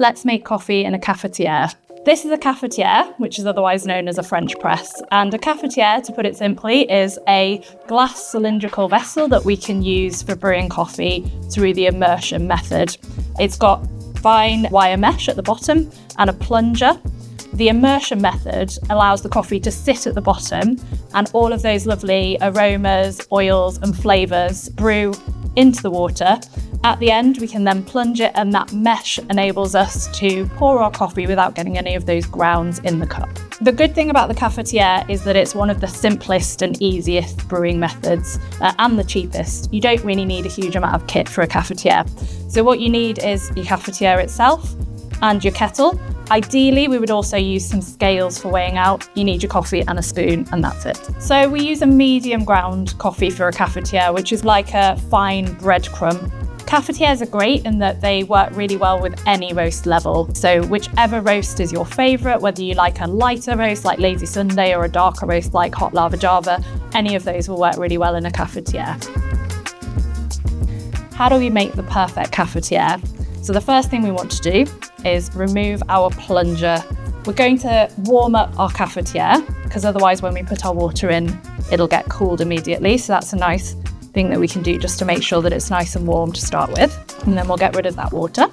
Let's make coffee in a cafetière. This is a cafetière, which is otherwise known as a French press. And a cafetière, to put it simply, is a glass cylindrical vessel that we can use for brewing coffee through the immersion method. It's got fine wire mesh at the bottom and a plunger. The immersion method allows the coffee to sit at the bottom, and all of those lovely aromas, oils and flavours brew into the water. At the end, we can then plunge it, and that mesh enables us to pour our coffee without getting any of those grounds in the cup. The good thing about the cafetière is that it's one of the simplest and easiest brewing methods and the cheapest. You don't really need a huge amount of kit for a cafetière. So what you need is your cafetière itself and your kettle. Ideally, we would also use some scales for weighing out. You need your coffee and a spoon, and that's it. So we use a medium ground coffee for a cafetière, which is like a fine breadcrumb. Cafetières are great in that they work really well with any roast level. So whichever roast is your favourite, whether you like a lighter roast like Lazy Sunday or a darker roast like Hot Lava Java, any of those will work really well in a cafetière. How do we make the perfect cafetière? So the first thing we want to do is remove our plunger. We're going to warm up our cafetière because otherwise when we put our water in, it'll get cooled immediately. So that's a nice thing that we can do just to make sure that it's nice and warm to start with. And then we'll get rid of that water.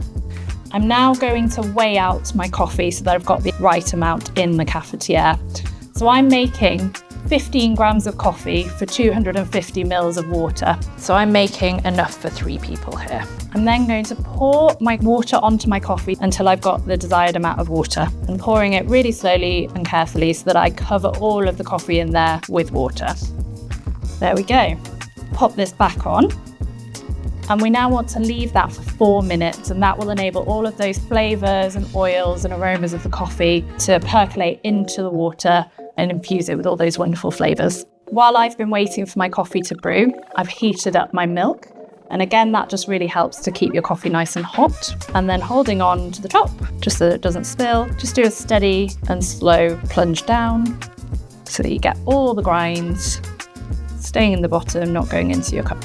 I'm now going to weigh out my coffee so that I've got the right amount in the cafetière. So I'm making 15 grams of coffee for 250 mils of water. So I'm making enough for 3 people here. I'm then going to pour my water onto my coffee until I've got the desired amount of water, and pouring it really slowly and carefully so that I cover all of the coffee in there with water. There we go. Pop this back on. And we now want to leave that for 4 minutes, and that will enable all of those flavours and oils and aromas of the coffee to percolate into the water and infuse it with all those wonderful flavours. While I've been waiting for my coffee to brew, I've heated up my milk. And again, that just really helps to keep your coffee nice and hot. And then holding on to the top, just so that it doesn't spill, just do a steady and slow plunge down so that you get all the grinds staying in the bottom, not going into your cup.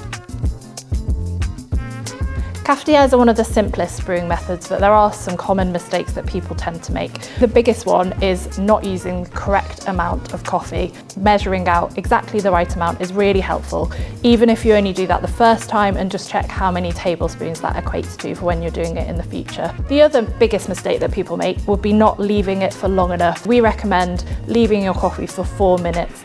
Cafetières are one of the simplest brewing methods, but there are some common mistakes that people tend to make. The biggest one is not using the correct amount of coffee. Measuring out exactly the right amount is really helpful, even if you only do that the first time, and just check how many tablespoons that equates to for when you're doing it in the future. The other biggest mistake that people make would be not leaving it for long enough. We recommend leaving your coffee for 4 minutes.